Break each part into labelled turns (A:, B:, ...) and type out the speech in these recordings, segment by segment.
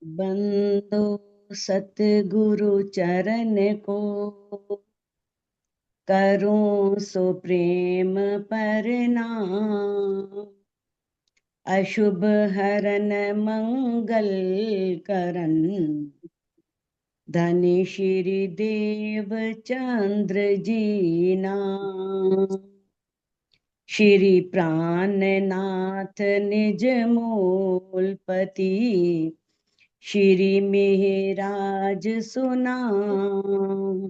A: बंदो सतगुरु चरण को, करूं सो प्रेम परनाम। अशुभ हरन मंगल करन, धनी श्री देव चंद्र जी नाम। श्री प्राणनाथ निज मूलपति, श्री मेहराज सुनाम।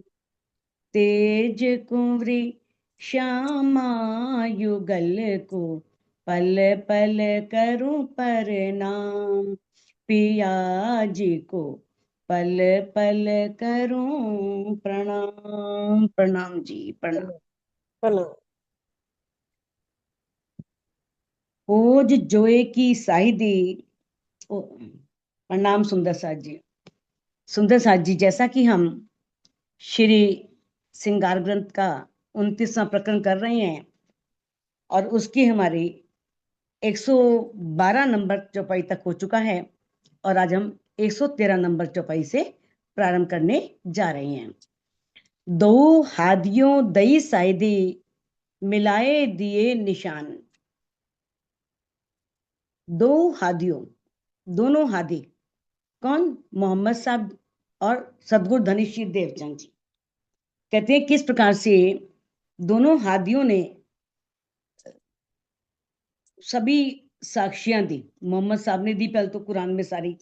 A: तेज कुंवरी श्यामा युगल को, पल पल करूं प्रणाम। पिया जी को पल पल करूं प्रणाम। प्रणाम जी, प्रणाम।
B: हेलो।
A: ओज जोए की साहिदी। प्रणाम सुंदर साथ जी। सुंदर साथ जी, जैसा कि हम श्री श्रृंगार ग्रंथ का 29वां प्रकरण कर रहे हैं और उसकी हमारी 112 नंबर चौपाई तक हो चुका है, और आज हम 113 नंबर चौपाई से प्रारंभ करने जा रहे हैं। दो हादियों दई साइदी, मिलाए दिए निशान। दो हादियों, दोनों हादी कौन? मोहम्मद साहब और सदगुरु धनीश्वर देवचंद जी। कहते हैं किस प्रकार से दोनों हादियों ने सभी साक्ष्यां दी। मोहम्मद साहब ने दी पहले तो कुरान में सारी,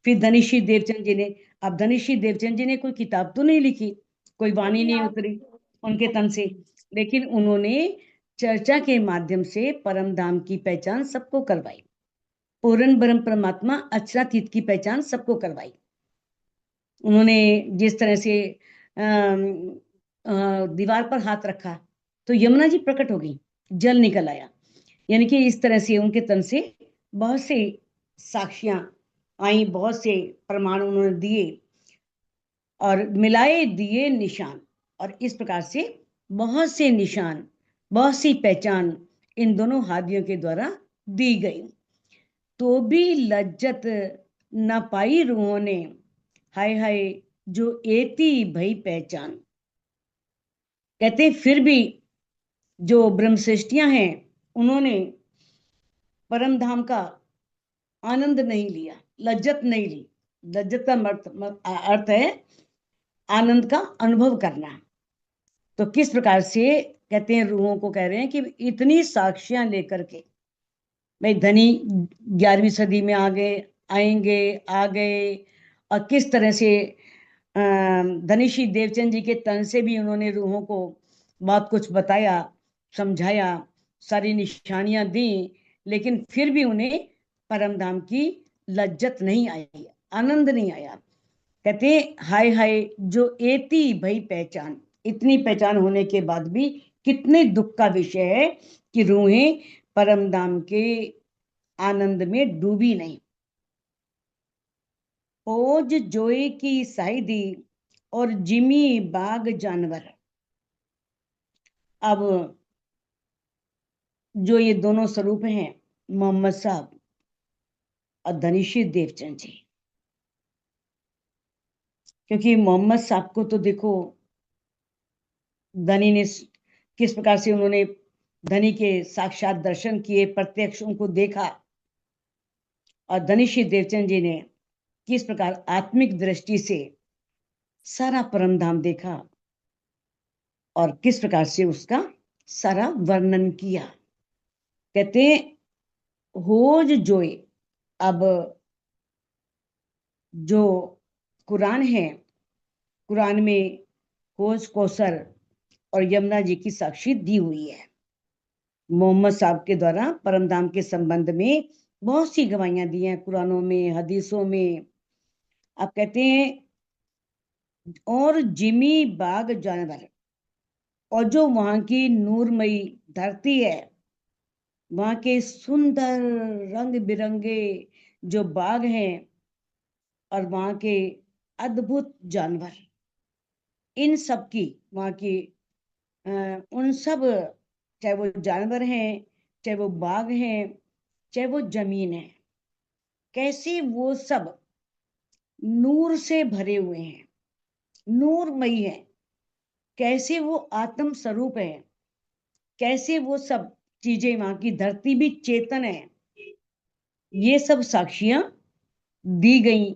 A: फिर धनीश्वर देवचंद जी ने। अब धनीश्वर देवचंद जी ने कोई किताब तो नहीं लिखी, कोई वाणी नहीं उतरी उनके तन से, लेकिन उन्होंने चर्चा के माध्यम से परम धाम की पहचान सबको करवाई, पूर्ण ब्रह्म परमात्मा अक्षरातीत की पहचान सबको करवाई। उन्होंने जिस तरह से दीवार पर हाथ रखा तो यमुना जी प्रकट हो गई, जल निकल आया। यानी कि इस तरह से उनके तन से बहुत से साक्षियां आई, बहुत से प्रमाण उन्होंने दिए और मिलाए दिए निशान। और इस प्रकार से बहुत से निशान, बहुत सी पहचान इन दोनों हादियों के द्वारा दी गई। तो भी लज्जत न पाई रूहों ने, हाय हाय जो एती भई पहचान। कहते हैं फिर भी जो ब्रह्म सृष्टियां हैं उन्होंने परम धाम का आनंद नहीं लिया, लज्जत नहीं ली। लज्जत का अर्थ है आनंद का अनुभव करना। तो किस प्रकार से कहते हैं, रूहों को कह रहे हैं कि इतनी साक्ष्यां लेकर के भाई धनी 11वीं सदी में आ गए, आएंगे, आ गए, और किस तरह से धनीश्री देवचंद जी के तन से भी उन्होंने रूहों को बहुत कुछ बताया, समझाया, सारी निशानियां दी, लेकिन फिर भी उन्हें परम धाम की लज्जत नहीं आई, आनंद नहीं आया। कहते हाय हाय जो एती भई पहचान। इतनी पहचान होने के बाद भी कितने दुख का विषय है कि रूहें परम धाम के आनंद में डूबी नहीं। ओज जोए की साइदी और जिमी बाग जानवर। अब जो ये दोनों स्वरूप हैं, मोहम्मद साहब और धनीश्वर देवचंद जी, क्योंकि मोहम्मद साहब को तो देखो धनी ने किस प्रकार से उन्होंने धनी के साक्षात दर्शन किए, प्रत्यक्ष उनको देखा, और धनीश्वर देवचंद जी ने किस प्रकार आत्मिक दृष्टि से सारा परम धाम देखा और किस प्रकार से उसका सारा वर्णन किया। कहते होज जोए। अब जो कुरान है, कुरान में होज कौसर और यमुना जी की साक्षी दी हुई है। मोहम्मद साहब के द्वारा परमधाम के संबंध में बहुत सी गवाहियां दी हैं कुरानों में, हदीसों में। आप कहते हैं और जिमी बाग जानवर, और जो वहां की नूरमयी धरती है, वहां के सुंदर रंग बिरंगे जो बाग हैं और वहां के अद्भुत जानवर, इन सब की वहां की उन सब, चाहे वो जानवर हैं, चाहे वो बाग हैं, चाहे वो जमीन है, कैसे वो सब नूर से भरे हुए हैं, नूरमयी है, कैसे वो आत्म स्वरूप है, कैसे वो सब चीजें, वहां की धरती भी चेतन है, ये सब साक्षियां दी गई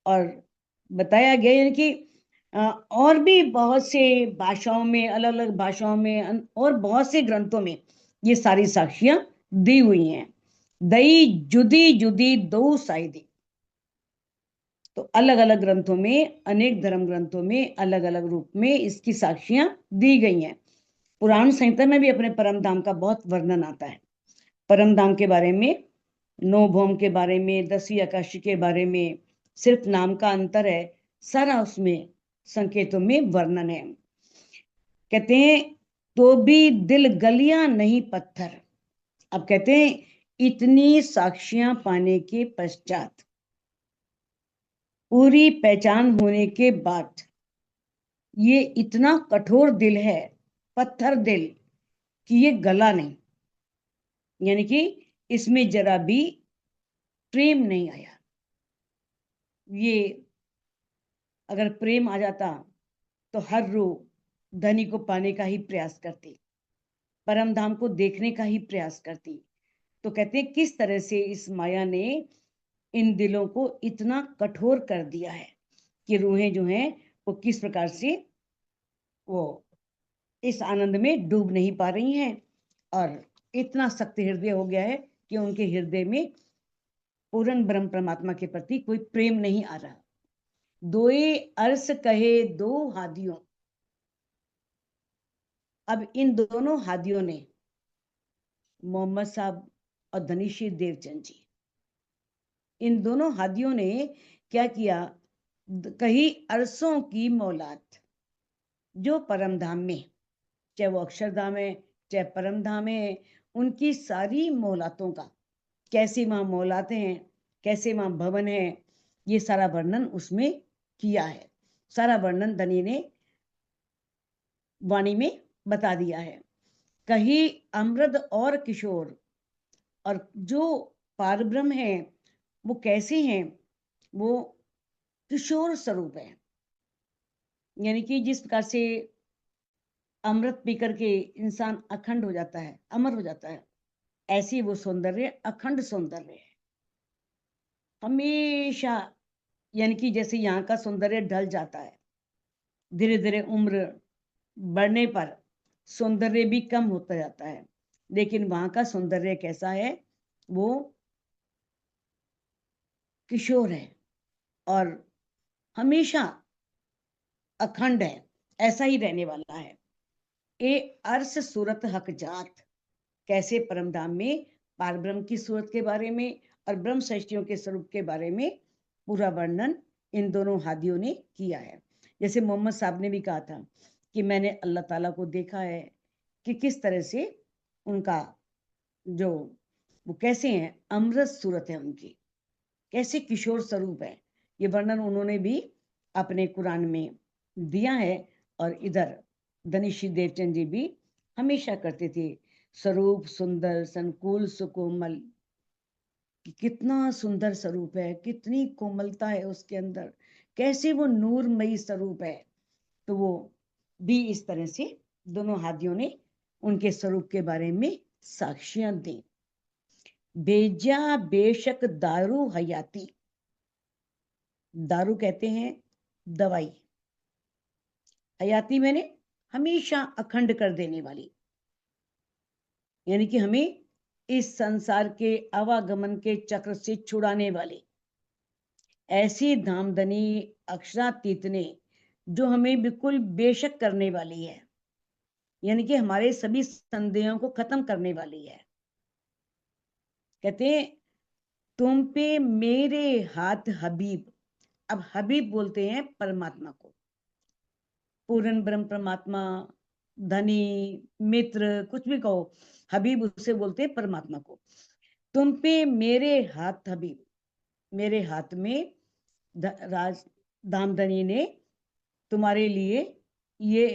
A: और बताया गया। यानी कि और भी बहुत से भाषाओं में, अलग अलग भाषाओं में और बहुत से ग्रंथों में ये सारी साक्षियां दी हुई हैं। दई जुदी जुदी दो साइदी, तो अलग अलग ग्रंथों में, अनेक धर्म ग्रंथों में अलग अलग रूप में इसकी साक्षियां दी गई हैं। पुराण संहिता में भी अपने परम धाम का बहुत वर्णन आता है। परम धाम के बारे में, नौ भौम के बारे में, 10वीं आकाशी के बारे में सिर्फ नाम का अंतर है, सारा उसमें संकेतों में वर्णन है। कहते हैं तो भी दिल गलियां नहीं पत्थर। अब कहते हैं इतनी साक्षियां पाने के पश्चात, पूरी पहचान होने के बाद, ये इतना कठोर दिल है, पत्थर दिल, कि ये गला नहीं, यानी कि इसमें जरा भी प्रेम नहीं आया। ये अगर प्रेम आ जाता तो हर रूह धनी को पाने का ही प्रयास करती, परम धाम को देखने का ही प्रयास करती। तो कहते हैं किस तरह से इस माया ने इन दिलों को इतना कठोर कर दिया है कि रूहें जो हैं वो किस प्रकार से वो इस आनंद में डूब नहीं पा रही हैं, और इतना सख्त हृदय हो गया है कि उनके हृदय में पूर्ण ब्रह्म परमात्मा के प्रति कोई प्रेम नहीं आ रहा। दोए अर्स कहे दो हादियों। अब इन दोनों हादियों ने, मोहम्मद साहब और धनीशी देवचंद जी, इन दोनों हादियों ने क्या किया, कही अरसों की मौलाद, जो परम धाम में, चाहे वो अक्षरधाम है चाहे परम धाम है, उनकी सारी मौलातों का, कैसी वहां मौलाते हैं, कैसे वहां भवन है, ये सारा वर्णन उसमें किया है। सारा वर्णन धनी ने वाणी में बता दिया है। कही अमृत और किशोर, और जो पारब्रह्म है वो कैसे हैं, वो किशोर स्वरूप है, यानी कि जिस प्रकार से अमृत पी करके इंसान अखंड हो जाता है, अमर हो जाता है, ऐसी वो सौंदर्य अखंड सौंदर्य है हमेशा। यानी कि जैसे यहाँ का सौंदर्य ढल जाता है, धीरे धीरे उम्र बढ़ने पर सौंदर्य भी कम होता जाता है, लेकिन वहां का सौंदर्य कैसा है, वो किशोर है और हमेशा अखंड है, ऐसा ही रहने वाला है। ए अर्श सूरत हक जात, कैसे परमधाम में पारब्रह्म की सूरत के बारे में और ब्रह्म सृष्टियों के स्वरूप के बारे में पूरा वर्णन इन दोनों हादियों ने किया है। जैसे मोहम्मद साहब ने भी कहा था कि मैंने अल्लाह ताला को देखा है कि किस तरह से उनका जो, वो कैसे हैं, अमृत सूरत है उनकी, कैसे किशोर स्वरूप है, ये वर्णन उन्होंने भी अपने कुरान में दिया है। और इधर धनीशी देवचंद जी भी हमेशा करते थे, स्वरूप सुंदर संकुल सुकोमल, कितना सुंदर स्वरूप है, कितनी कोमलता है उसके अंदर, कैसे वो नूरमयी स्वरूप है। तो वो भी इस तरह से दोनों हादियों ने उनके स्वरूप के बारे में साक्ष्यां दी। बेजा बेशक दारू हयाती, दारू कहते हैं दवाई, हयाती मैंने हमेशा अखंड कर देने वाली, यानी कि हमें इस संसार के आवागमन के चक्र से छुड़ाने वाली, ऐसी धामधनी अक्षरातीत ने जो हमें बिल्कुल बेशक करने वाली है, यानी कि हमारे सभी संदेहों को खत्म करने वाली है। कहते हैं तुम पे मेरे हाथ हबीब। अब हबीब बोलते हैं परमात्मा को, पूर्ण ब्रह्म परमात्मा, धनी, मित्र, कुछ भी कहो, हबीब उसे बोलते हैं परमात्मा को। तुम पे मेरे हाथ हबीब, मेरे हाथ में राज धामधनी ने तुम्हारे लिए ये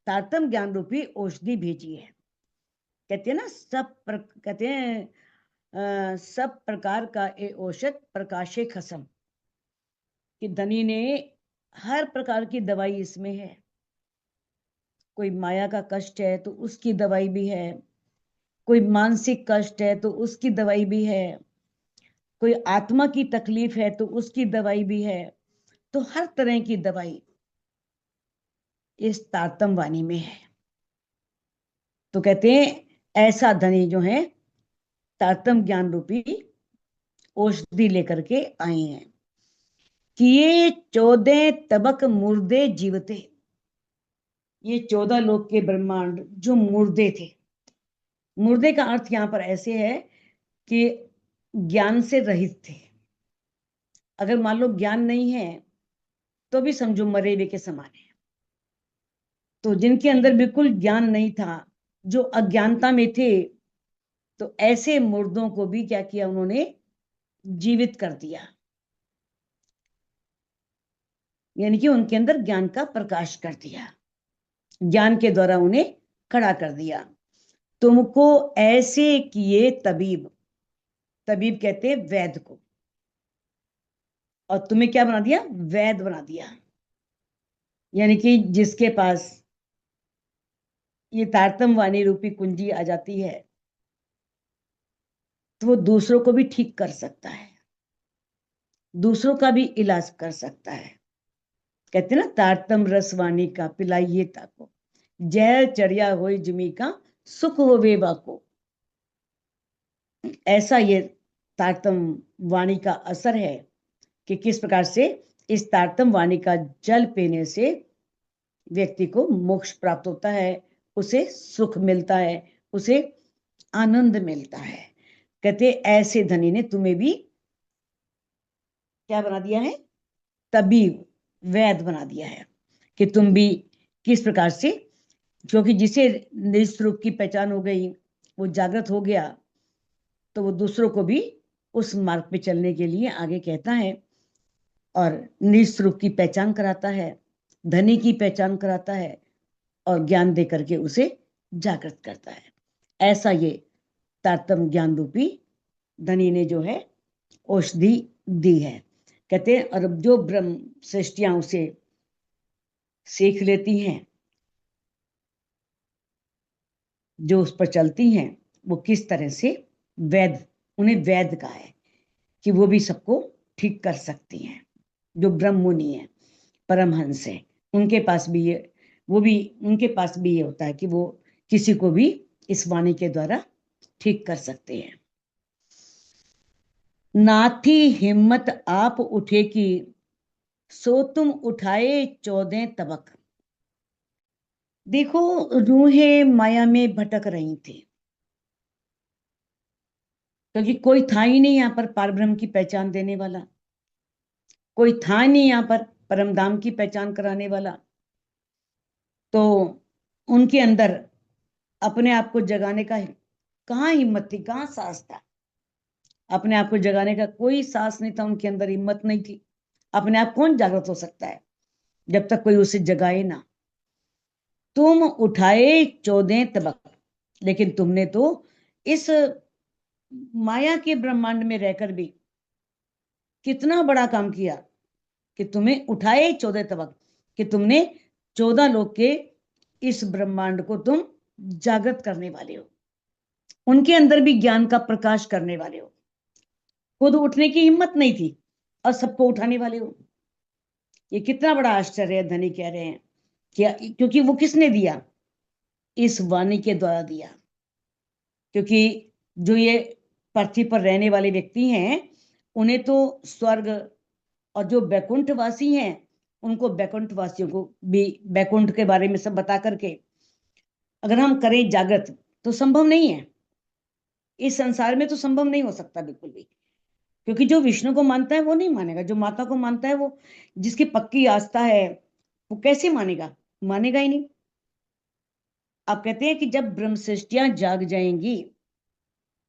A: तारतम ज्ञान रूपी औषधि भेजी है। कहते हैं ना, कहते हैं सब प्रकार का ए औषध प्रकाशे खसम, कि धनी ने हर प्रकार की दवाई इसमें है। कोई माया का कष्ट है तो उसकी दवाई भी है, कोई मानसिक कष्ट है तो उसकी दवाई भी है, कोई आत्मा की तकलीफ है तो उसकी दवाई भी है। तो हर तरह की दवाई इस तारतम वाणी में है। तो कहते हैं ऐसा धनी जो है तारतम ज्ञान रूपी औषधि लेकर के आए हैं कि ये 14 तबक मुर्दे जीवते। ये 14 लोक के ब्रह्मांड जो मुर्दे थे, मुर्दे का अर्थ यहां पर ऐसे है कि ज्ञान से रहित थे। अगर मान लो ज्ञान नहीं है तो भी समझो मरे हुए के समान है। तो जिनके अंदर बिल्कुल ज्ञान नहीं था, जो अज्ञानता में थे, तो ऐसे मुर्दों को भी क्या किया उन्होंने, जीवित कर दिया। यानी कि उनके अंदर ज्ञान का प्रकाश कर दिया, ज्ञान के द्वारा उन्हें खड़ा कर दिया। तुमको ऐसे किए तबीब, तबीब कहते हैं वैद्य को, और तुम्हें क्या बना दिया, वैद्य बना दिया। यानी कि जिसके पास ये तारतम वाणी रूपी कुंजी आ जाती है तो वो दूसरों को भी ठीक कर सकता है, दूसरों का भी इलाज कर सकता है। कहते ना तारतम रसवाणी का पिलाइए ताको, जहर चढ़िया होई जिमी का सुख होवे वाको। ऐसा ये तारतम वाणी का असर है कि किस प्रकार से इस तारतम वाणी का जल पीने से व्यक्ति को मोक्ष प्राप्त होता है, उसे सुख मिलता है, उसे आनंद मिलता है। कहते ऐसे धनी ने तुम्हें भी क्या बना दिया है, तबीब, वैद्य बना दिया है कि तुम भी किस प्रकार से, क्योंकि जिसे निज स्वरूप की पहचान हो गई, वो जागृत हो गया, तो वो दूसरों को भी उस मार्ग पे चलने के लिए आगे कहता है और निज स्वरूप की पहचान कराता है, धनी की पहचान कराता है और ज्ञान दे करके उसे जागृत करता है। ऐसा ये तारतम ज्ञान रूपी धनी ने जो है औषधि दी है। कहते हैं और जो ब्रह्म सृष्टियां उसे सीख लेती हैं, जो उस पर चलती हैं, वो किस तरह से वैद्य, उन्हें वैद्य का है कि वो भी सबको ठीक कर सकती हैं। जो ब्रह्म मुनि है, परमहंस है, उनके पास भी ये, वो भी, उनके पास भी ये होता है कि वो किसी को भी इस वाणी के द्वारा ठीक कर सकते हैं। नाथी हिम्मत आप उठे की, सो तुम उठाए 14 तबक। देखो रूहें माया में भटक रही थी, क्योंकि कोई था ही नहीं यहाँ पर पारब्रह्म की पहचान देने वाला, कोई था नहीं यहाँ पर परमधाम की पहचान कराने वाला। तो उनके अंदर अपने आप को जगाने का कहाँ हिम्मत थी, कहाँ साहस था। अपने आप को जगाने का कोई साहस नहीं था उनके अंदर, हिम्मत नहीं थी। अपने आप कौन जागृत हो सकता है जब तक कोई उसे जगाए ना। तुम उठाए 14 तबक, लेकिन तुमने तो इस माया के ब्रह्मांड में रहकर भी कितना बड़ा काम किया कि तुम्हें उठाए 14 तबक, कि तुमने 14 लोक के इस ब्रह्मांड को तुम जागृत करने वाले हो, उनके अंदर भी ज्ञान का प्रकाश करने वाले हो। खुद उठने की हिम्मत नहीं थी और सबको उठाने वाले हो। ये कितना बड़ा आश्चर्य है। धनी कह रहे हैं कि क्योंकि वो किसने दिया, इस वाणी के द्वारा दिया। क्योंकि जो ये पृथ्वी पर रहने वाले व्यक्ति हैं, उन्हें तो स्वर्ग, और जो बैकुंठवासी हैं उनको बैकुंठवासियों को भी बैकुंठ के बारे में सब बता करके अगर हम करें जागृत, तो संभव नहीं है, इस संसार में तो संभव नहीं हो सकता बिल्कुल भी। क्योंकि जो विष्णु को मानता है वो नहीं मानेगा, जो माता को मानता है, वो जिसकी पक्की आस्था है, वो कैसे मानेगा, मानेगा ही नहीं। आप कहते हैं कि जब ब्रह्म सृष्टियां जाग जाएंगी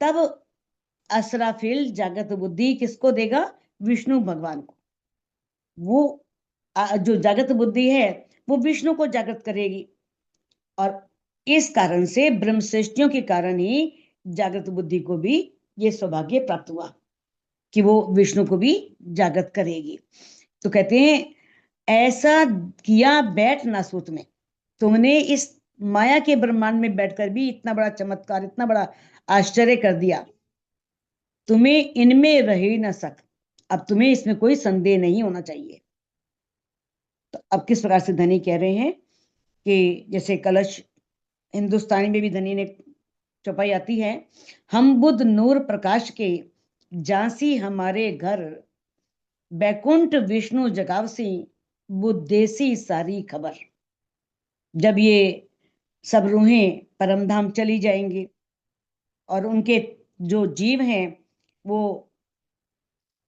A: तब असराफिल जागृत बुद्धि किसको देगा, विष्णु भगवान को। वो जो जागृत बुद्धि है वो विष्णु को जागृत करेगी, और इस कारण से ब्रह्म सृष्टियों के कारण ही जागृत बुद्धि को भी ये सौभाग्य प्राप्त हुआ कि वो विष्णु को भी जागृत करेगी। तो कहते हैं ऐसा किया बैठ ना सूत में, तुमने इस माया के ब्रह्मांड में बैठकर भी इतना बड़ा चमत्कार, इतना बड़ा आश्चर्य कर दिया, तुम्हें इनमें रह ही ना सक, अब तुम्हें इसमें कोई संदेह नहीं होना चाहिए। तो अब किस प्रकार से धनी कह रहे हैं कि जैसे कलश हिंदुस्तानी में भी धनी ने चौपाई आती है, हम बुद्ध नूर प्रकाश के झांसी हमारे घर, बैकुंठ विष्णु जगावसी बुद्धेसी सारी खबर। जब ये सब रूहें परमधाम चली जाएंगी और उनके जो जीव हैं वो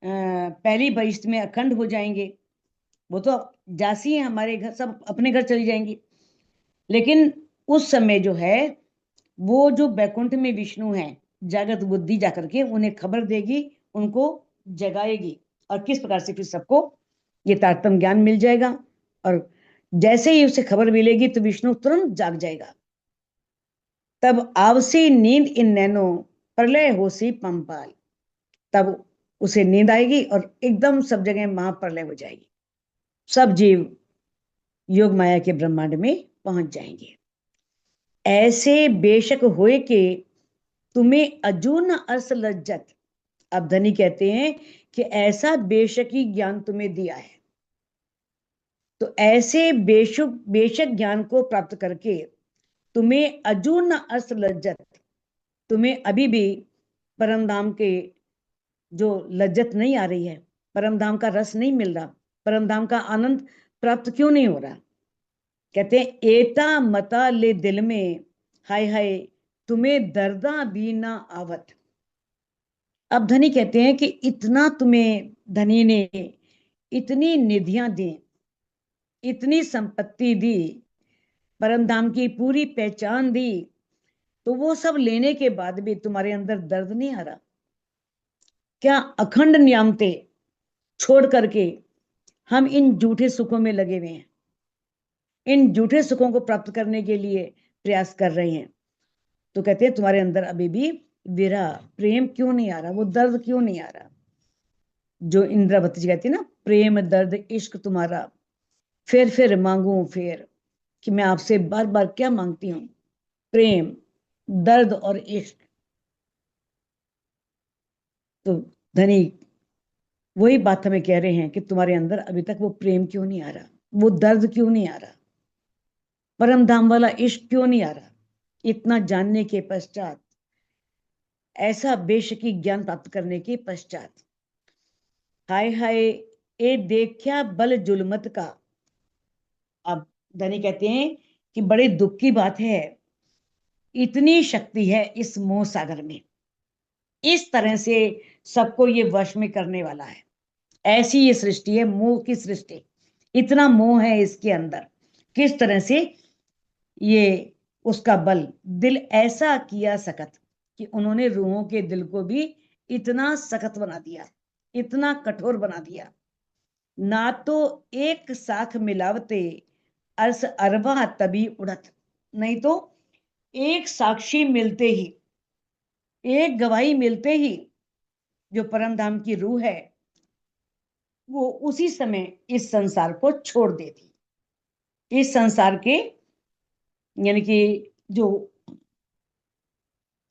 A: पहली बहिश्त में अखंड हो जाएंगे, वो तो जासी हैं हमारे घर, सब अपने घर चली जाएंगी। लेकिन उस समय जो है वो जो बैकुंठ में विष्णु हैं, जागृत बुद्धि जाकर के उन्हें खबर देगी, उनको जगाएगी, और किस प्रकार से फिर सबको ये तारतम्य ज्ञान मिल जाएगा। और जैसे ही उसे खबर मिलेगी तो विष्णु तुरंत जाग जाएगा। तब आवसी नींद इन नैनो प्रलय होसी पंपाल, तब उसे नींद आएगी और एकदम सब जगह महाप्रलय हो जाएगी, सब जीव योग माया के ब्रह्मांड में पहुंच जाएंगे। ऐसे बेशक होए के तुम्हें अजून अर्स लज्जत, अब धनी कहते हैं कि ऐसा बेशकी ज्ञान तुम्हें दिया है, तो ऐसे बेशक ज्ञान को प्राप्त करके तुम्हें अजून अर्स लज्जत, तुम्हें अभी भी परमधाम के जो लज्जत नहीं आ रही है, परमधाम का रस नहीं मिल रहा, परमधाम का आनंद प्राप्त क्यों नहीं हो रहा। कहते हैं एता मता ले दिल में, हाय हाय तुम्हें दर्दा भी ना आवत। अब धनी कहते हैं कि इतना तुम्हें धनी ने इतनी निधियां दी, इतनी संपत्ति दी, परमधाम की पूरी पहचान दी, तो वो सब लेने के बाद भी तुम्हारे अंदर दर्द नहीं आ रहा क्या। अखंड नियामते छोड़ करके हम इन झूठे सुखों में लगे हुए हैं, इन झूठे सुखों को प्राप्त करने के लिए प्रयास कर रहे हैं। तो कहते हैं तुम्हारे अंदर अभी भी विरह प्रेम क्यों नहीं आ रहा, वो दर्द क्यों नहीं आ रहा। जो इंद्रावती जी कहती है ना, प्रेम दर्द इश्क तुम्हारा फिर मांगू फिर, कि मैं आपसे बार बार क्या मांगती हूँ, प्रेम दर्द और इश्क। तो धनी वही बात हमें कह रहे हैं कि तुम्हारे अंदर अभी तक वो प्रेम क्यों नहीं आ रहा, वो दर्द क्यों नहीं आ रहा, परम धाम वाला इश्क क्यों नहीं आ रहा। इतना जानने के पश्चात, ऐसा बेशकी ज्ञान प्राप्त करने के पश्चात, हाय हाय ए देखा बल जुलमत का। अब धनी कहते हैं कि बड़े दुख की बात है, इतनी शक्ति है इस मोह सागर में, इस तरह से सबको ये वश में करने वाला है। ऐसी ये सृष्टि है, मोह की सृष्टि, इतना मोह है इसके अंदर, किस तरह से ये उसका बल, दिल ऐसा किया सख्त कि उन्होंने रूहों के दिल को भी इतना सख्त बना दिया, इतना कठोर बना दिया। ना तो एक साख मिलावते अर्स अरवा तभी उड़त, नहीं तो एक साक्षी मिलते ही, एक गवाही मिलते ही जो परम धाम की रूह है वो उसी समय इस संसार को छोड़ देती। इस संसार के यानी कि जो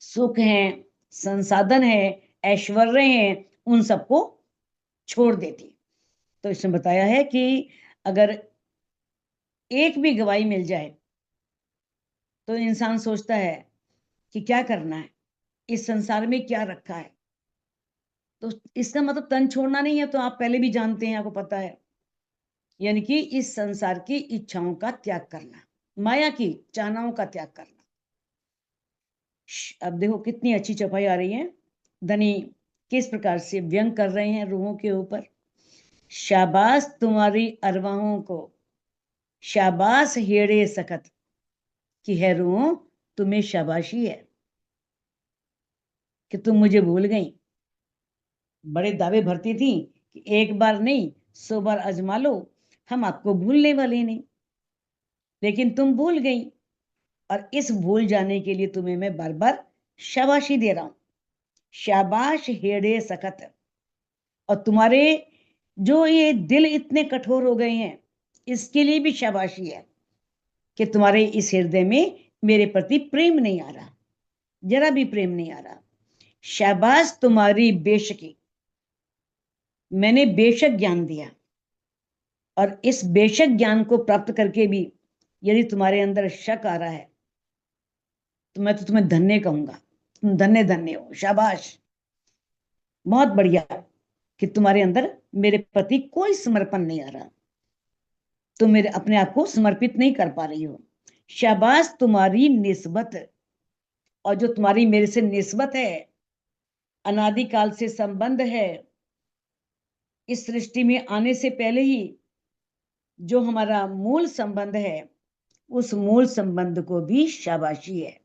A: सुख हैं, संसाधन है, ऐश्वर्य हैं, उन सबको छोड़ देती। तो इसमें बताया है कि अगर एक भी गवाही मिल जाए तो इंसान सोचता है कि क्या करना है, इस संसार में क्या रखा है। तो इसका मतलब तन छोड़ना नहीं है, तो आप पहले भी जानते हैं, आपको पता है, यानी कि इस संसार की इच्छाओं का त्याग करना, माया की चाहनाओं का त्याग करना। अब देखो कितनी अच्छी चौपाई आ रही है, धनी किस प्रकार से व्यंग कर रहे हैं रूहों के ऊपर। शाबाश तुम्हारी अरवाहों को, शाबाश हेड़े सखत, कि है रूहों तुम्हें शाबाशी है कि तुम मुझे भूल गई। बड़े दावे भरती थी कि एक बार नहीं 100 बार आजमा लो, हम आपको भूलने वाले नहीं, लेकिन तुम भूल गई, और इस भूल जाने के लिए तुम्हें मैं बार बार शाबाशी दे रहा हूं। शाबाश हेड़े सखत, और तुम्हारे जो ये दिल इतने कठोर हो गए हैं, इसके लिए भी शाबाशी है कि तुम्हारे इस हृदय में मेरे प्रति प्रेम नहीं आ रहा, जरा भी प्रेम नहीं आ रहा। शाबाश तुम्हारी बेशकी, मैंने बेशक ज्ञान दिया, और इस बेशक ज्ञान को प्राप्त करके भी यदि तुम्हारे अंदर शक आ रहा है तो मैं तो तुम्हें धन्य कहूंगा। तुम धन्य धन्य हो, शाबाश, बहुत बढ़िया कि तुम्हारे अंदर मेरे प्रति कोई समर्पण नहीं आ रहा, तुम मेरे अपने आप को समर्पित नहीं कर पा रही हो। शाबाश तुम्हारी निस्बत, और जो तुम्हारी मेरे से निस्बत है, अनादिकाल से संबंध है, इस सृष्टि में आने से पहले ही जो हमारा मूल संबंध है, उस मूल संबंध को भी शाबाशी है।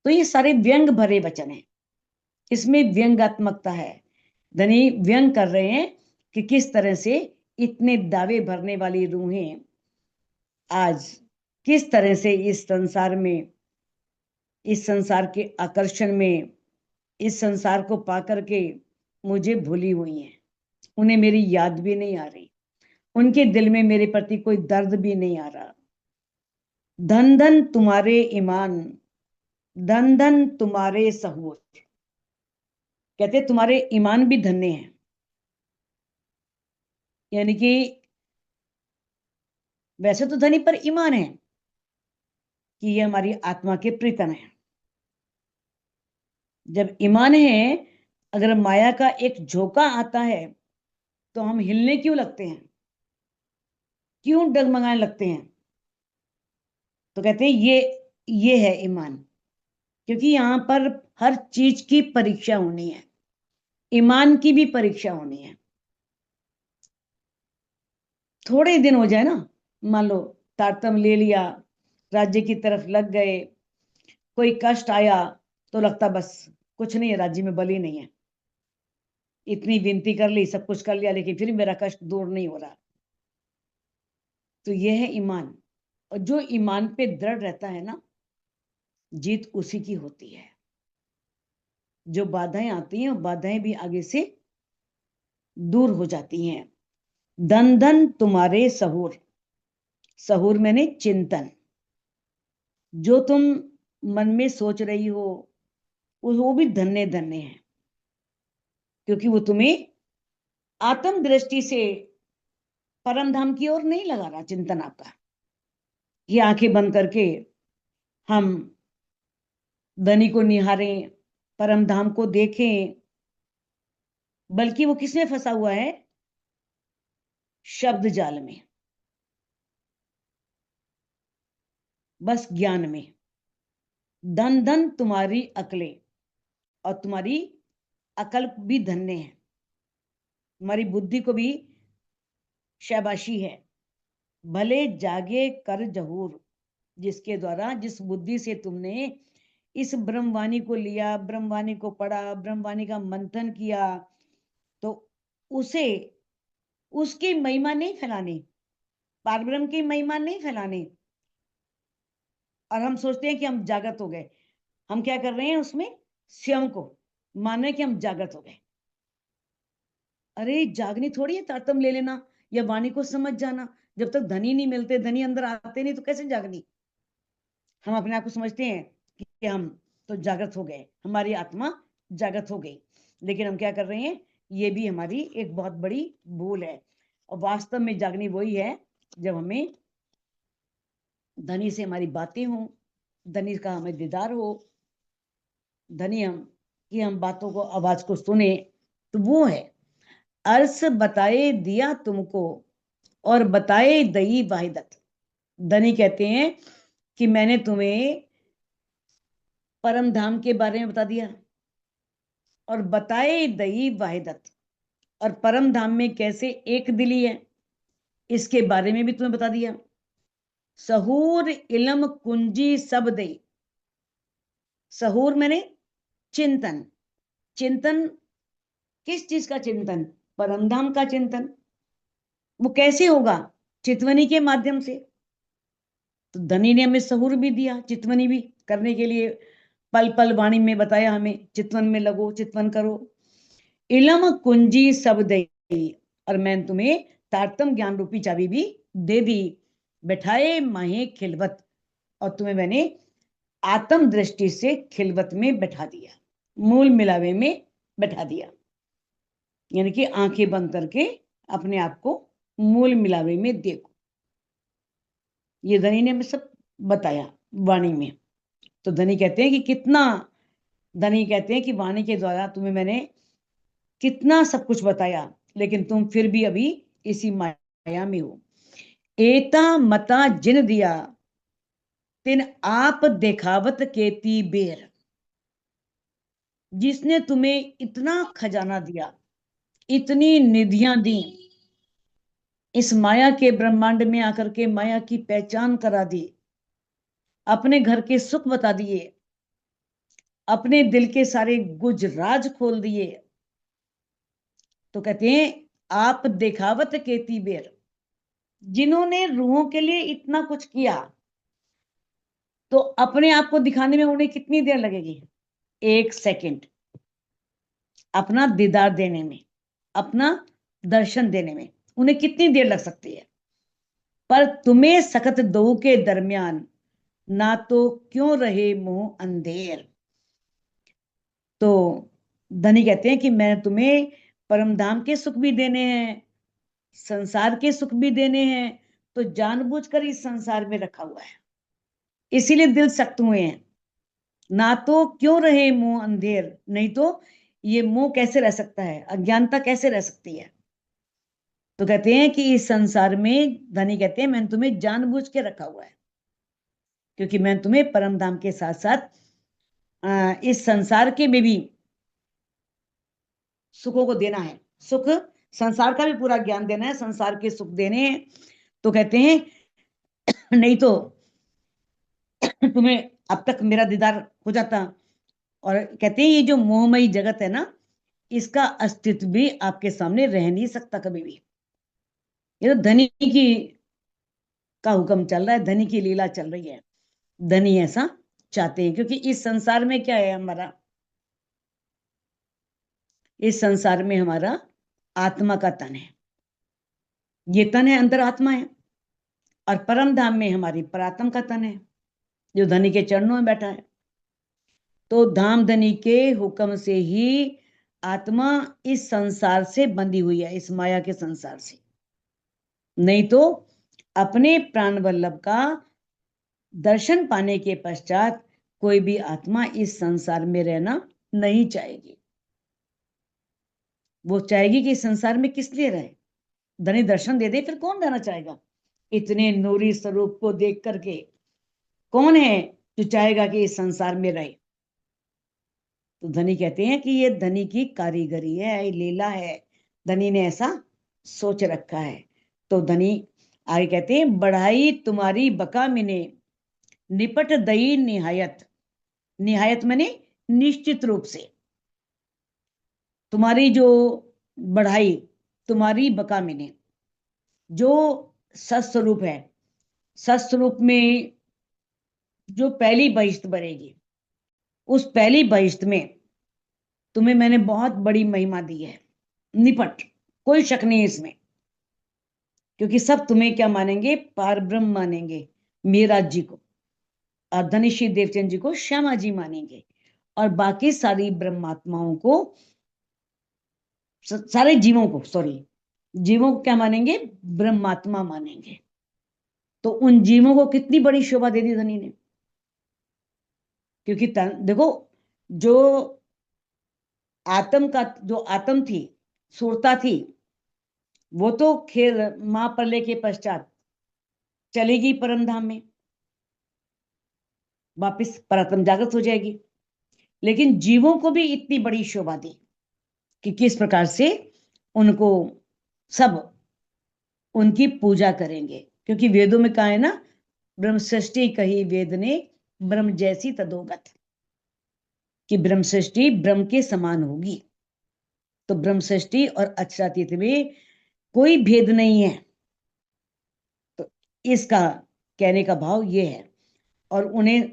A: तो ये सारे व्यंग भरे वचन हैं, इसमें व्यंगात्मकता है। धनी व्यंग कर रहे हैं कि किस तरह से इतने दावे भरने वाली रूहें आज किस तरह से इस संसार में, इस संसार के आकर्षण में, इस संसार को पाकर के मुझे भूली हुई हैं, उन्हें मेरी याद भी नहीं आ रही, उनके दिल में मेरे प्रति कोई दर्द भी नहीं आ रहा। धन धन तुम्हारे ईमान, धन धन तुम्हारे सहूर, कहते तुम्हारे ईमान भी धन्य हैं, यानी कि वैसे तो धनी पर ईमान है कि ये हमारी आत्मा के प्रीतम है। जब ईमान है, अगर माया का एक झोंका आता है तो हम हिलने क्यों लगते हैं, क्यों डगमगाने लगते हैं? तो कहते हैं ये है ईमान, क्योंकि यहां पर हर चीज की परीक्षा होनी है, ईमान की भी परीक्षा होनी है। थोड़े दिन हो जाए ना, मान लो तारतम ले लिया, राज्य की तरफ लग गए, कोई कष्ट आया तो लगता बस कुछ नहीं है, राज्य में बल ही नहीं है, इतनी विनती कर ली, सब कुछ कर लिया, लेकिन फिर मेरा कष्ट दूर नहीं हो रहा। तो यह है ईमान, और जो ईमान पे दृढ़ रहता है ना, जीत उसी की होती है। जो बाधाएं आती हैं, वो बाधाएं भी आगे से दूर हो जाती हैं। धन धन तुम्हारे सहूर, सहूर मैंने चिंतन, जो तुम मन में सोच रही हो वो भी धन्य धन्य है, क्योंकि वो तुम्हें आत्म दृष्टि से परम धाम की ओर नहीं लगा रहा चिंतन आपका। ये आंखें बंद करके हम धनी को निहारें, परम धाम को देखें, बल्कि वो किसमें फंसा हुआ है? शब्द जाल में, बस ज्ञान में। धन धन तुम्हारी अकलें, और तुम्हारी अकल भी धन्य है, तुम्हारी बुद्धि को भी शाबाशी है। भले जागे कर जहूर, जिसके द्वारा, जिस बुद्धि से तुमने इस ब्रह्मवाणी को लिया, ब्रह्मवाणी को पढ़ा, ब्रह्मवाणी का मंथन किया, तो उसे, उसकी महिमा नहीं फैलानी, पारब्रह्म की महिमा नहीं फैलानी। और हम सोचते हैं कि हम जागृत हो गए, हम क्या कर रहे हैं उसमें? स्वयं को मान रहे कि हम जागृत हो गए। अरे जागनी थोड़ी है तारतम ले लेना या वाणी को समझ जाना, जब तक धनी नहीं मिलते, धनी अंदर आते नहीं, तो कैसे जागनी? हम अपने आप को समझते हैं कि हम तो जागृत हो गए, हमारी आत्मा जागृत हो गई, लेकिन हम क्या कर रहे हैं? ये भी हमारी एक बहुत बड़ी भूल है। और वास्तव में जागनी वही है जब हमें धनी से हमारी बातें हो, धनी का हमें दीदार हो, धनी हम कि हम बातों को, आवाज को सुने, तो वो है अर्स बताए दिया तुमको, और बताए दई वाहिदत। धनी कहते हैं कि मैंने तुम्हें परम धाम के बारे में बता दिया, और बताए दई वाहिदत, और परम धाम में कैसे एक दिली है, इसके बारे में भी तुम्हें बता दिया। सहूर इलम कुंजी सब दे, सहूर मैंने चिंतन, चिंतन किस चीज का चिंतन? परम धाम का चिंतन। वो कैसे होगा? चितवनी के माध्यम से। तो धनी ने हमें सहूर भी दिया, चितवनी भी करने के लिए, पल पल वाणी में बताया हमें, चितवन में लगो, चितवन करो। इलम कुंजी सब दई, और मैंने तुम्हें तारतम ज्ञान रूपी चाबी भी दे दी। बैठाए माहे खिलवत, और तुम्हें मैंने आत्म दृष्टि से खिलवत में बैठा दिया, मूल मिलावे में बैठा दिया। यानी कि आंखें बंद करके अपने आप को मूल मिलावे में देखो। ये धनी ने हमें सब बताया वाणी में। तो धनी कहते हैं कि कितना, धनी कहते हैं कि वाणी के द्वारा तुम्हें मैंने कितना सब कुछ बताया, लेकिन तुम फिर भी अभी इसी माया में हो। एता मता जिन दिया, तिन आप देखावत केती बेर। जिसने तुम्हें इतना खजाना दिया, इतनी निधियां दी, इस माया के ब्रह्मांड में आकर के माया की पहचान करा दी, अपने घर के सुख बता दिए, अपने दिल के सारे गुज राज खोल दिए। तो कहते हैं आप देखावत केती बेर, जिन्होंने रूहों के लिए इतना कुछ किया, तो अपने आप को दिखाने में उन्हें कितनी देर लगेगी? 1 सेकंड। अपना दीदार देने में, अपना दर्शन देने में उन्हें कितनी देर लग सकती है? पर तुम्हें सखत दो के दरमियान, ना तो क्यों रहे मुंह अंधेर। तो धनी कहते हैं कि मैं तुम्हें परम धाम के सुख भी देने हैं, संसार के सुख भी देने हैं, तो जानबूझकर इस संसार में रखा हुआ है, इसीलिए दिल सख्त हुए हैं। ना तो क्यों रहे मुंह अंधेर, नहीं तो ये मुंह कैसे रह सकता है, अज्ञानता कैसे रह सकती है। तो कहते हैं कि इस संसार में, धनी कहते हैं मैंने तुम्हें जानबूझ के रखा हुआ है, क्योंकि मैं तुम्हें परम धाम के साथ साथ इस संसार के में भी सुखों को देना है। सुख संसार का भी पूरा ज्ञान देना है, संसार के सुख देने हैं। तो कहते हैं नहीं तो तुम्हें अब तक मेरा दीदार हो जाता। और कहते हैं ये जो मोहमयी जगत है ना, इसका अस्तित्व भी आपके सामने रह नहीं सकता कभी भी। ये तो धनी की का हुक्म चल रहा है, धनी की लीला चल रही है। धनी ऐसा चाहते हैं, क्योंकि इस संसार में क्या है हमारा, इस संसार में हमारा आत्मा का तन है, ये तन है, अंतर आत्मा है। और परम धाम में हमारी परात्म का तन है, जो धनी के चरणों में बैठा है। तो धाम धनी के हुक्म से ही आत्मा इस संसार से बंधी हुई है, इस माया के संसार से। नहीं तो अपने प्राण वल्लभ का दर्शन पाने के पश्चात कोई भी आत्मा इस संसार में रहना नहीं चाहेगी। वो चाहेगी कि इस संसार में किस लिए रहे, धनी दर्शन दे दे, फिर कौन रहना चाहेगा? इतने नूरी स्वरूप को देख करके कौन है जो चाहेगा कि इस संसार में रहे? तो धनी कहते हैं कि ये धनी की कारीगरी है, ये लीला है, धनी ने ऐसा सोच रखा है। तो धनी आगे कहते हैं बढ़ाई तुम्हारी बका मिने, निपट दई निहायत। निहायत माने निश्चित रूप से। तुम्हारी जो बढ़ाई, तुम्हारी बका मिने, जो सत्स्वरूप है, सत्स्वरूप में जो पहली बहिश्त बनेगी, उस पहली बहिश्त में तुम्हें मैंने बहुत बड़ी महिमा दी है। निपट, कोई शक नहीं इसमें, क्योंकि सब तुम्हें क्या मानेंगे? पार ब्रह्म मानेंगे, मीरा जी को, और धनिश्री देवचंद जी को श्यामा जी मानेंगे, और बाकी सारी ब्रह्मात्माओं को, सारे जीवों को, सॉरी, जीवों को क्या मानेंगे? ब्रह्मात्मा मानेंगे। तो उन जीवों को कितनी बड़ी शोभा दे दी धनी ने, क्योंकि देखो, जो आत्म का, जो आत्म थी, सुरता थी, वो तो खेल महाप्रलय के पश्चात चलेगी परम धाम में, वापिस परात्म जागृत हो जाएगी। लेकिन जीवों को भी इतनी बड़ी शोभा दी कि किस प्रकार से उनको सब उनकी पूजा करेंगे, क्योंकि वेदों में कहा है ना, ब्रह्म सृष्टि कही वेद ने, ब्रह्म जैसी तदोगत, कि ब्रह्म सृष्टि ब्रह्म के समान होगी। तो ब्रह्म सृष्टि और अक्षरातीत में कोई भेद नहीं है। तो इसका कहने का भाव ये है। और उन्हें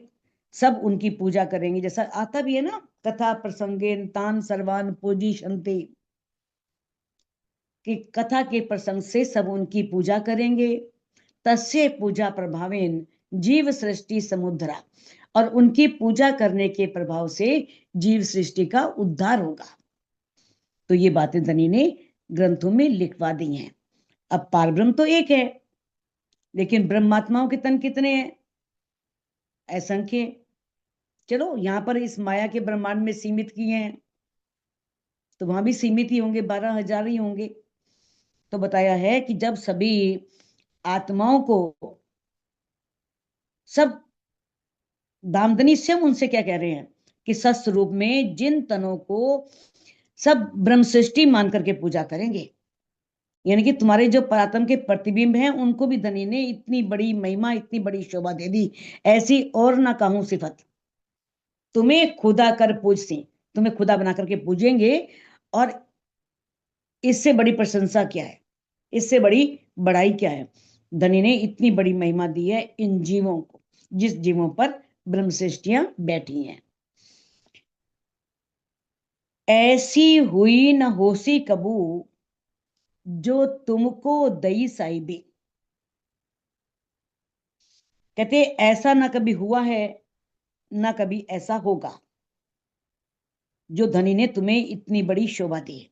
A: सब उनकी पूजा करेंगे, जैसा आता भी है ना, कथा प्रसंगेन तान सर्वान पूजिशन्ति। कि कथा के प्रसंग से सब उनकी पूजा करेंगे। तस्य पूजा प्रभावेन जीव सृष्टि समुद्रा, और उनकी पूजा करने के प्रभाव से जीव सृष्टि का उद्धार होगा। तो ये बातें धनी ने ग्रंथों में लिखवा दी हैं। अब पारब्रह्म तो एक है, लेकिन ब्रह्मात्माओं के तन कितने हैं? असंख्य। चलो यहां पर इस माया के ब्रह्मांड में सीमित किए हैं, तो वहां भी सीमित ही होंगे, 12,000 ही होंगे। तो बताया है कि जब सभी आत्माओं को सब दामदनी स्वयं उनसे क्या कह रहे हैं कि सस्वरूप में जिन तनों को सब ब्रह्म सृष्टि मान करके पूजा करेंगे, यानी कि तुम्हारे जो परात्म के प्रतिबिंब हैं उनको भी धनी ने इतनी बड़ी महिमा, इतनी बड़ी शोभा दे दी, ऐसी और ना कहूं सिफत। तुम्हें खुदा कर पूजते, तुम्हें खुदा बना करके पूजेंगे, और इससे बड़ी प्रशंसा क्या है, इससे बड़ी बड़ाई क्या है? धनी ने इतनी बड़ी महिमा दी है इन जीवों को, जिस जीवों पर ब्रह्म सृष्टियां बैठी हैं। ऐसी हुई न होसी कबू जो तुमको दई साहिबी। कहते ऐसा ना कभी हुआ है, ना कभी ऐसा होगा, जो धनी ने तुम्हें इतनी बड़ी शोभा दी है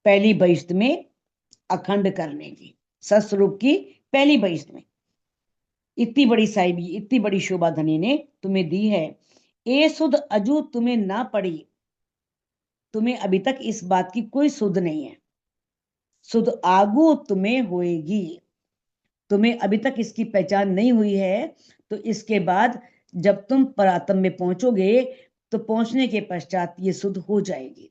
A: पहली बहिश्त में अखंड करने की, सस्वरूप की पहली बहिश्त में इतनी बड़ी साहिबी, इतनी बड़ी शोभा धनी ने तुम्हें दी है। ए सुध अजू तुम्हें ना पड़ी, तुम्हें अभी तक इस बात की कोई सुध नहीं है। सुध आगू तुम्हें होएगी, तुम्हें अभी तक इसकी पहचान नहीं हुई है, तो इसके बाद जब तुम परात्म में पहुंचोगे तो पहुंचने के पश्चात ये सुध हो जाएगी।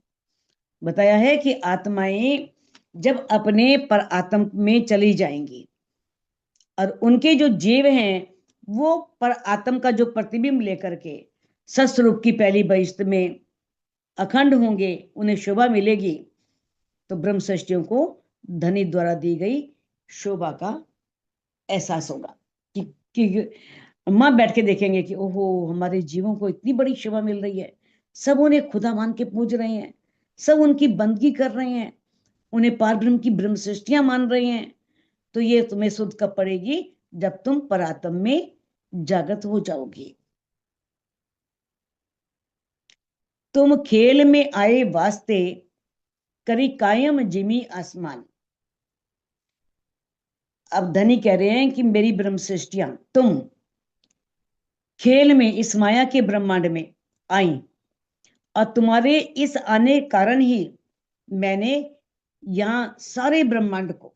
A: बताया है कि आत्माएं जब अपने परात्म में चली जाएंगी और उनके जो जीव हैं वो परात्म का जो प्रतिबिंब लेकर के सस्वरूप की पहली बहिश्त में अखंड होंगे, उन्हें शोभा मिलेगी, तो ब्रह्म सृष्टियों को धनी द्वारा दी गई शोभा का एहसास होगा कि मां बैठ के देखेंगे कि ओहो हमारे जीवों को इतनी बड़ी शोभा मिल रही है, सब उन्हें खुदा मान के पूज रहे हैं, सब उनकी बंदगी कर रहे हैं, उन्हें पार ब्रह्म की ब्रह्म सृष्टियां मान रहे हैं। तो ये तुम्हें सुध कब पड़ेगी? जब तुम परात्म में जागृत हो जाओगी। तुम खेल में आए वास्ते करी कायम जिमी आसमान। अब धनी कह रहे हैं कि मेरी ब्रह्म सृष्टियां तुम खेल में इस माया के ब्रह्मांड में आई, और तुम्हारे इस आने कारण ही मैंने यहां सारे ब्रह्मांड को,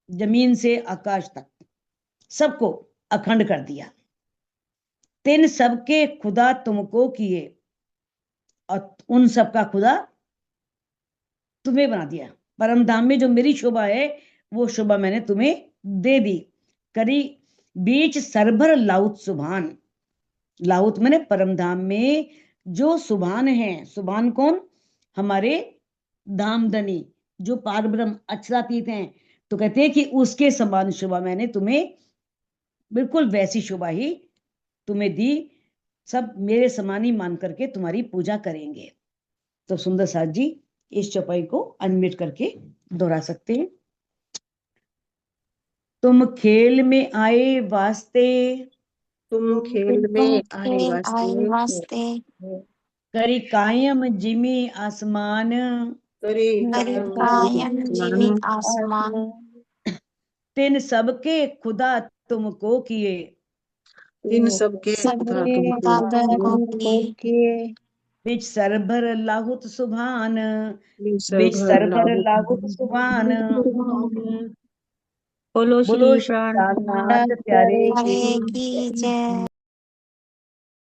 A: जमीन से आकाश तक सबको अखंड कर दिया। तिन सबके खुदा तुमको किए, और उन सबका खुदा तुम्हें बना दिया। परम धाम में जो मेरी शोभा है वो शोभा मैंने तुम्हें दे दी। करी बीच सरभर लाउत सुभान। लाहुत मैंने परम धाम में जो सुभान है, सुभान कौन? हमारे धामधनी जो पार ब्रह्म अक्षरातीत हैं, तो कहते हैं कि उसके समान शोभा मैंने तुम्हें, बिल्कुल वैसी शोभा ही तुम्हें दी, सब मेरे समान ही मान करके तुम्हारी पूजा करेंगे। तो सुंदर साथ जी इस चौपाई को अनम्यूट करके दोहरा सकते हैं। तुम खेल में आए वास्ते,
B: तुम खेल में आए
C: आए वास्ते
A: करी कायम जिमी आसमान।
B: करे
C: कायम जिमी आसमान।
A: तिन सबके खुदा तुमको किए,
B: इन सबके खुदा तुमको
C: किए।
A: बिच सरभर लाहुत सुभान, बिच
B: सरभर
A: सरभर
B: लाहुत
A: लाहुत सुभान।
B: बोलो
A: बोलो
B: श्री
A: श्री
B: प्राण
A: प्राणनाथ प्यारे
C: हरे की जय।